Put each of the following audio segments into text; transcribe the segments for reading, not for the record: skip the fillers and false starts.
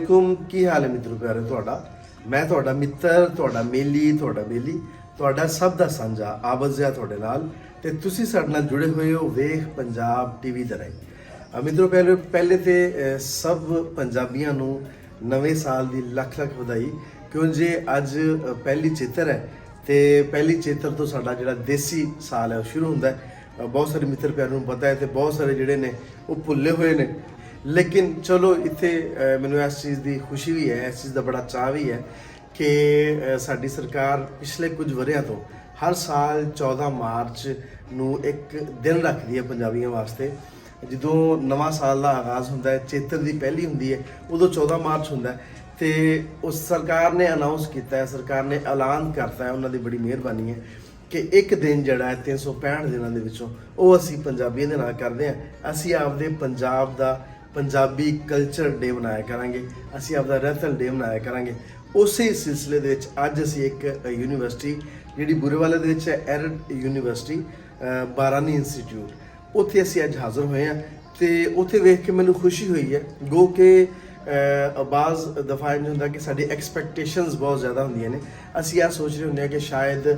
वालेकुम की हाल है मित्रों प्यारे ਤੁਹਾਡਾ मैं ਤੁਹਾਡਾ ਮਿੱਤਰ ਤੁਹਾਡਾ ਮੇਲੀ ਤੁਹਾਡਾ ਸਭ ਦਾ ਸਾਂਝਾ ਆਵਾਜ਼ਿਆ ਤੁਹਾਡੇ ਨਾਲ ਤੇ ਤੁਸੀਂ ਸਾਡੇ ਨਾਲ ਜੁੜੇ ਹੋਏ ਹੋ ਵੇਖ ਪੰਜਾਬ ਟੀਵੀ ਦੇ ਰਾਹੀਂ ਮਿੱਤਰੋ ਪਹਿਲੇ ਤੇ ਸਭ ਪੰਜਾਬੀਆਂ ਨੂੰ ਨਵੇਂ ਸਾਲ ਦੀ ਲੱਖ ਲੱਖ ਵਧਾਈ ਕਿਉਂ ਜੇ ਅੱਜ ਪਹਿਲੀ ਚੇਤਰ ਹੈ ਤੇ ਪਹਿਲੀ ਚੇਤਰ ਤੋਂ ਸਾਡਾ ਜਿਹੜਾ ਦੇਸੀ ਸਾਲ ਹੈ ਉਹ ਸ਼ੁਰੂ ਹੁੰਦਾ ਹੈ ਬਹੁਤ ਸਾਰੇ ਮਿੱਤਰ ਪਿਆਰ ਨੂੰ ਪਤਾ ਹੈ ਤੇ ਬਹੁਤ ਸਾਰੇ ਜਿਹੜੇ ਨੇ ਉਹ ਭੁੱਲੇ ਹੋਏ ਨੇ लेकिन चलो इत्थे मैनूं इस चीज़ की खुशी भी है इस चीज़ का बड़ा चाह भी है कि साडी सरकार पिछले कुछ वरियां तो हर साल 14 मार्च नूं एक दिन रखती है पंजाबियों वास्ते ਜਦੋਂ ਨਵਾਂ ਸਾਲ ਦਾ ਆਗਾਜ਼ ਹੁੰਦਾ ਹੈ ਚੇਤਰ ਦੀ ਪਹਿਲੀ ਹੁੰਦੀ ਹੈ ਉਦੋਂ 14 ਮਾਰਚ ਹੁੰਦਾ ਹੈ ਤੇ ਉਸ ਸਰਕਾਰ ਨੇ ਅਨਾਉਂਸ ਕੀਤਾ ਹੈ ਸਰਕਾਰ ਨੇ ਐਲਾਨ ਕਰਤਾ ਹੈ ਉਹਨਾਂ ਦੀ ਬੜੀ ਮਿਹਰਬਾਨੀ ਹੈ ਕਿ ਇੱਕ ਦਿਨ ਜਿਹੜਾ ਹੈ 365 ਦਿਨਾਂ ਦੇ ਵਿੱਚੋਂ ਉਹ ਅਸੀਂ ਪੰਜਾਬੀਆਂ ਦੇ ਨਾਲ ਕਰਦੇ ਹਾਂ ਅਸੀਂ ਆਪਦੇ ਪੰਜਾਬ ਦਾ पंजाबी कल्चर डे मनाया करांगे असी आपदा रैथल डे मनाया करांगे उस सिलसिले दे विच अज असी एक यूनीवर्सिटी जिहड़ी बुरेवाले दे विच है एरड यूनीवर्सिटी बारानी इंस्टीट्यूट उत्थे असी अज हाज़र होए हैं ते उत्थे वेख के मैनूं खुशी हुई है गो के बाज़ दफ़ा इंज हुंदा कि साडी एक्सपैक्टेशनस बहुत ज़्यादा होंदियां ने असी आ सोच रहे होंदे कि शायद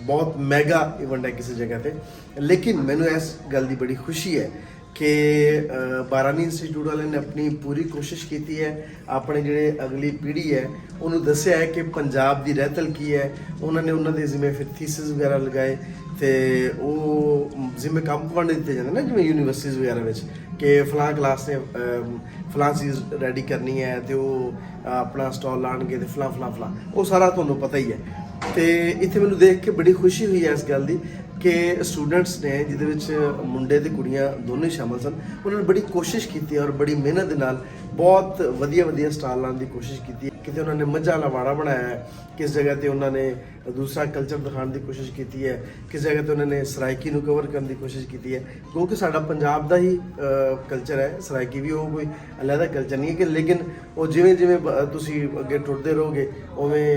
बहुत मैगा इवेंट है किसी जगह ते लेकिन मैनूं इस गल दी बड़ी खुशी है कि बारानी इंस्टीट्यूट वाले ने अपनी पूरी कोशिश की है अपने ਜਿਹੜੇ अगली पीढ़ी है उन्होंने दसिया है कि पंजाब की रहतल की है उन्होंने उन्होंने जिम्मे फिर थीसिस वगैरह लगाए तो वो जिम्मे काम वंड दिते जाते ना जिम्मे यूनीवर्सिटीज़ वगैरह में कि फलां क्लास ने फलां चीज़ रेडी करनी है तो वो अपना स्टॉल लाणगे तो फलां वो सारा तुहानूं पता ही है तो इत्थे मैनूं देख के बड़ी खुशी हुई है इस गल की कि स्टूडेंट्स ने जिहदे विच मुंडे ते कुड़ियां दोनों ही शामिल सन उन्होंने बड़ी कोशिश की और बड़ी मेहनत दे नाल बहुत वधिया स्टाल लाने की कोशिश की किते उन्होंने मझां वाला वाड़ा बनाया है किस जगह ते उन्होंने दूसरा कल्चर दिखाने की कोशिश की है किस जगह ते उन्होंने सराइकी नूं कवर करने की कोशिश की है क्योंकि साडा पंजाब दा ही कल्चर है सराइकी भी वो कोई अलहदा कल्चर नहीं है कि लेकिन वो जिवें जिवें तुसीं अगे टुरदे रहोगे उवें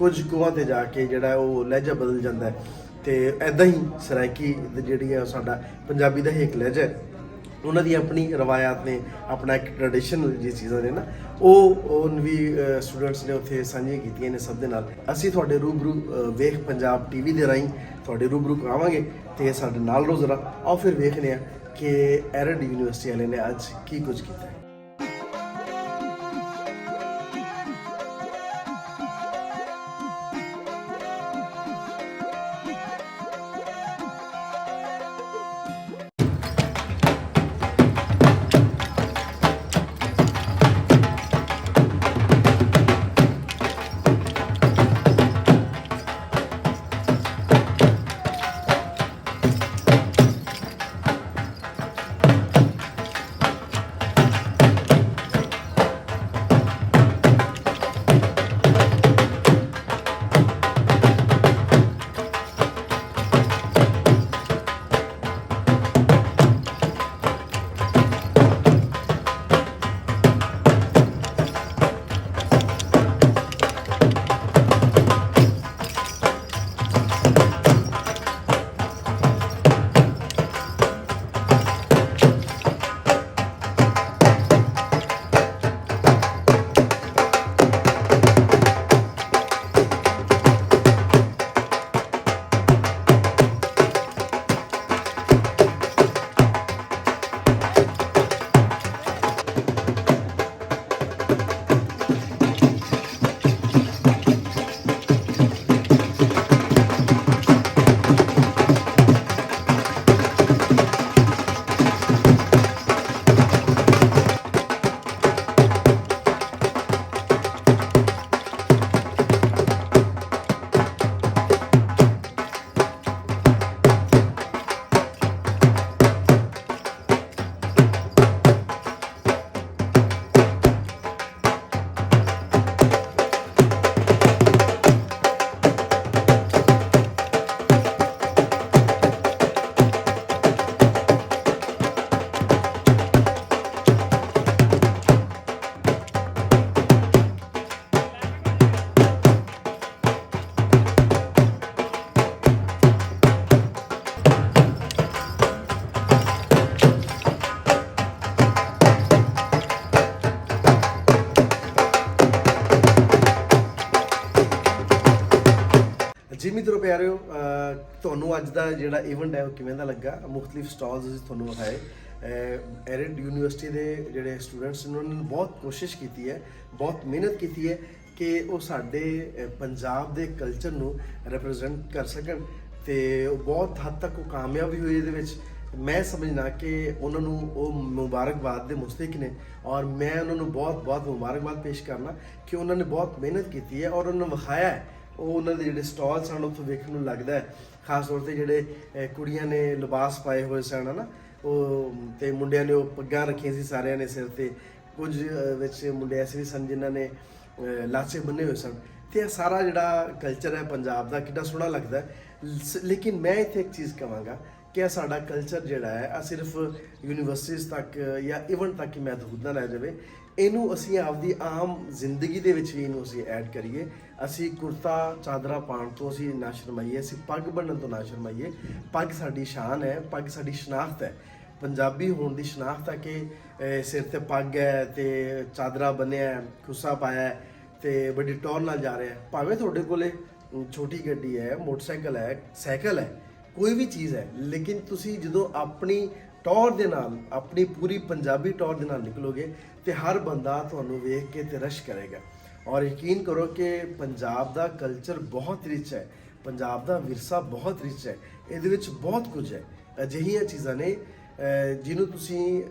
कुछ कुआं ते जाके जिहड़ा वो लहजा बदल जाता है तो ऐदा ही सराइकी जी साडा पंजाबी का ही एक लहजा है उन्हों दी अपनी रवायात ने अपना एक ट्रेडिशनल जी चीज़ां ने ना वो भी स्टूडेंट्स ने उत्थे साझियां कीतियां ने सब दे नाल असीं तुहाडे रूबरू वेख पंजाब टीवी दे राहीं तुहाडे रूबरू आवांगे ते साडे नाल रहो जरा आओ फिर वेखने आ कि एरड यूनीवर्सिटी वाले ने अज की कुछ कीता है। ਜੀ ਮਿੱਤਰੋ ਪਿਆਰਿਓ, ਤੁਹਾਨੂੰ ਅੱਜ ਦਾ ਜਿਹੜਾ ਇਵੈਂਟ ਹੈ ਉਹ ਕਿਵੇਂ ਦਾ ਲੱਗਾ? ਮੁxtਲਿਫ ਸਟਾਲਸ ਅਸੀਂ ਤੁਹਾਨੂੰ ਵਿਖਾਏ। ਐਰਿਡ ਯੂਨੀਵਰਸਿਟੀ ਦੇ ਜਿਹੜੇ ਸਟੂਡੈਂਟਸ ਨੇ ਉਹਨਾਂ ਨੇ ਬਹੁਤ ਕੋਸ਼ਿਸ਼ ਕੀਤੀ ਹੈ, ਬਹੁਤ ਮਿਹਨਤ ਕੀਤੀ ਹੈ ਕਿ ਉਹ ਸਾਡੇ ਪੰਜਾਬ ਦੇ ਕਲਚਰ ਨੂੰ ਰਿਪਰੈਜ਼ੈਂਟ ਕਰ ਸਕਣ, ਤੇ ਉਹ ਬਹੁਤ ਹੱਦ ਤੱਕ ਉਹ ਕਾਮਯਾਬ ਵੀ ਹੋਏ ਇਹਦੇ ਵਿੱਚ। ਮੈਂ ਸਮਝਣਾ ਕਿ ਉਹਨਾਂ ਨੂੰ ਉਹ ਮੁਬਾਰਕਬਾਦ ਦੇ ਮੁਸਤਹਿਕ ਨੇ, ਔਰ ਮੈਂ ਉਹਨਾਂ ਨੂੰ ਬਹੁਤ ਬਹੁਤ ਮੁਬਾਰਕਬਾਦ ਪੇਸ਼ ਕਰਨਾ ਕਿ ਉਹਨਾਂ ਨੇ ਬਹੁਤ ਮਿਹਨਤ ਕੀਤੀ ਹੈ ਔਰ ਉਹਨਾਂ ਨੂੰ ਵਿਖਾਇਆ ਹੈ। ਉਹ ਉਹਨਾਂ ਦੇ ਜਿਹੜੇ ਸਟਾਲ ਸਨ ਉੱਥੋਂ ਵੇਖਣ ਨੂੰ ਲੱਗਦਾ ਹੈ, ਖਾਸ ਤੌਰ 'ਤੇ ਜਿਹੜੇ ਕੁੜੀਆਂ ਨੇ ਲਿਬਾਸ ਪਾਏ ਹੋਏ ਸਨ ਹੈ ਨਾ, ਉਹ ਤੇ ਮੁੰਡਿਆਂ ਨੇ ਉਹ ਪੱਗਾਂ ਰੱਖੀਆਂ ਸੀ ਸਾਰਿਆਂ ਨੇ ਸਿਰ ਤੇ, ਕੁਝ ਵਿੱਚ ਮੁੰਡੇ ਐਸੇ ਵੀ ਸਨ ਜਿਨ੍ਹਾਂ ਨੇ ਲਾਚੇ ਬੰਨੇ ਹੋਏ ਸਨ। ਤੇ ਇਹ ਸਾਰਾ ਜਿਹੜਾ ਕਲਚਰ ਹੈ ਪੰਜਾਬ ਦਾ ਕਿੰਨਾ ਸੋਹਣਾ ਲੱਗਦਾ ਹੈ। ਲੇਕਿਨ ਮੈਂ ਇੱਥੇ ਇੱਕ ਚੀਜ਼ ਕਹਾਂਗਾ ਕਿ ਇਹ ਸਾਡਾ ਕਲਚਰ ਜਿਹੜਾ ਹੈ ਆ ਸਿਰਫ ਯੂਨੀਵਰਸਿਟੀਜ਼ ਤੱਕ ਜਾਂ ਇਵੈਂਟ ਤੱਕ ਹੀ ਮਹਿਦੂਦ ਨਾ ਰਹਿ ਜਾਵੇ, ਇਹਨੂੰ ਅਸੀਂ ਆਪਦੀ ਆਮ ਜ਼ਿੰਦਗੀ ਦੇ ਵਿੱਚ ਵੀ ਇਹਨੂੰ ਅਸੀਂ ਐਡ ਕਰੀਏ। ਅਸੀਂ ਕੁਰਤਾ ਚਾਦਰਾ ਪਾਉਣ ਤੋਂ ਅਸੀਂ ਨਾ ਸ਼ਰਮਾਈਏ, ਅਸੀਂ ਪੱਗ ਬੰਨ੍ਹਣ ਤੋਂ ਨਾ ਸ਼ਰਮਾਈਏ। ਪੱਗ ਸਾਡੀ ਸ਼ਾਨ ਹੈ, ਪੱਗ ਸਾਡੀ ਸ਼ਨਾਖਤ ਹੈ, ਪੰਜਾਬੀ ਹੋਣ ਦੀ ਸ਼ਨਾਖਤ ਹੈ ਕਿ ਸਿਰ ਤੇ ਪੱਗ ਹੈ ਤੇ ਚਾਦਰਾ ਬੰਨਿਆ, ਖੁੱਸਾ ਪਾਇਆ ਤੇ ਬੜੀ ਟੌਰ ਨਾਲ ਜਾ ਰਿਹਾ। ਭਾਵੇਂ ਤੁਹਾਡੇ ਕੋਲੇ ਛੋਟੀ ਗੱਡੀ ਹੈ, ਮੋਟਰਸਾਈਕਲ ਹੈ, ਸਾਈਕਲ ਹੈ, ਕੋਈ ਵੀ ਚੀਜ਼ ਹੈ, ਲੇਕਿਨ ਤੁਸੀਂ ਜਦੋਂ ਆਪਣੀ ਟੌਰ ਦੇ ਨਾਲ, ਆਪਣੀ ਪੂਰੀ ਪੰਜਾਬੀ ਟੌਰ ਦੇ ਨਾਲ ਨਿਕਲੋਗੇ ਤੇ ਹਰ ਬੰਦਾ ਤੁਹਾਨੂੰ ਵੇਖ ਕੇ ਤੇ ਰਸ਼ ਕਰੇਗਾ। ਔਰ ਯਕੀਨ ਕਰੋ ਕਿ ਪੰਜਾਬ ਦਾ ਕਲਚਰ ਬਹੁਤ ਰਿਚ ਹੈ, ਪੰਜਾਬ ਦਾ ਵਿਰਸਾ ਬਹੁਤ ਰਿਚ ਹੈ, ਇਹਦੇ ਵਿੱਚ ਬਹੁਤ ਕੁਝ ਹੈ। ਅਜਿਹੀਆਂ ਚੀਜ਼ਾਂ ਨੇ ਜਿਹਨੂੰ ਤੁਸੀਂ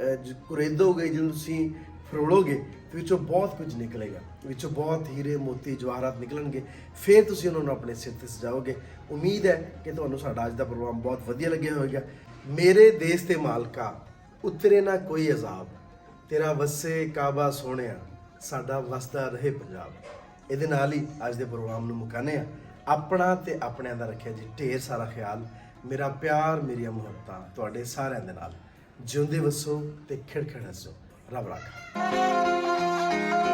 ਕੁਰੇਦੋਗੇ, ਜਿਹਨੂੰ ਤੁਸੀਂ ਫਰੋਲੋਗੇ, ਵਿੱਚੋਂ ਬਹੁਤ ਕੁਝ ਨਿਕਲੇਗਾ, ਵਿੱਚੋਂ ਬਹੁਤ ਹੀਰੇ ਮੋਤੀ ਜਵਾਹਰਾਤ ਨਿਕਲਣਗੇ। ਫਿਰ ਤੁਸੀਂ ਉਹਨਾਂ ਨੂੰ ਆਪਣੇ ਸਿਰ ਤੇ ਸਜਾਓਗੇ। ਉਮੀਦ ਹੈ ਕਿ ਤੁਹਾਨੂੰ ਸਾਡਾ ਅੱਜ ਦਾ ਪ੍ਰੋਗਰਾਮ ਬਹੁਤ ਵਧੀਆ ਲੱਗਿਆ ਹੋਵੇਗਾ। ਮੇਰੇ ਦੇਸ਼ ਤੇ ਮਾਲਕਾ, ਉਤਰੇ ਨਾ ਕੋਈ ਅਜ਼ਾਬ, ਤੇਰਾ ਵਸੇ ਕਾਬਾ ਸੋਹਣਿਆ, ਸਾਡਾ ਵਸਦਾ ਰਹੇ ਪੰਜਾਬ। ਇਹਦੇ ਨਾਲ ਹੀ ਅੱਜ ਦੇ ਪ੍ਰੋਗਰਾਮ ਨੂੰ ਮੁਕਾਉਂਦੇ ਹਾਂ। ਆਪਣਾ ਤੇ ਆਪਣਿਆਂ ਦਾ ਰੱਖਿਆ ਜੀ ਢੇਰ ਸਾਰਾ ਖਿਆਲ। ਮੇਰਾ ਪਿਆਰ, ਮੇਰੀਆਂ ਮੁਹੱਬਤਾਂ ਤੁਹਾਡੇ ਸਾਰਿਆਂ ਦੇ ਨਾਲ। ਜਿਉਂਦੇ ਵਸੋ ਤੇ ਖਿੜ ਖਿੜ ਹੱਸੋ। ਰੱਬ ਰਾਖਾ।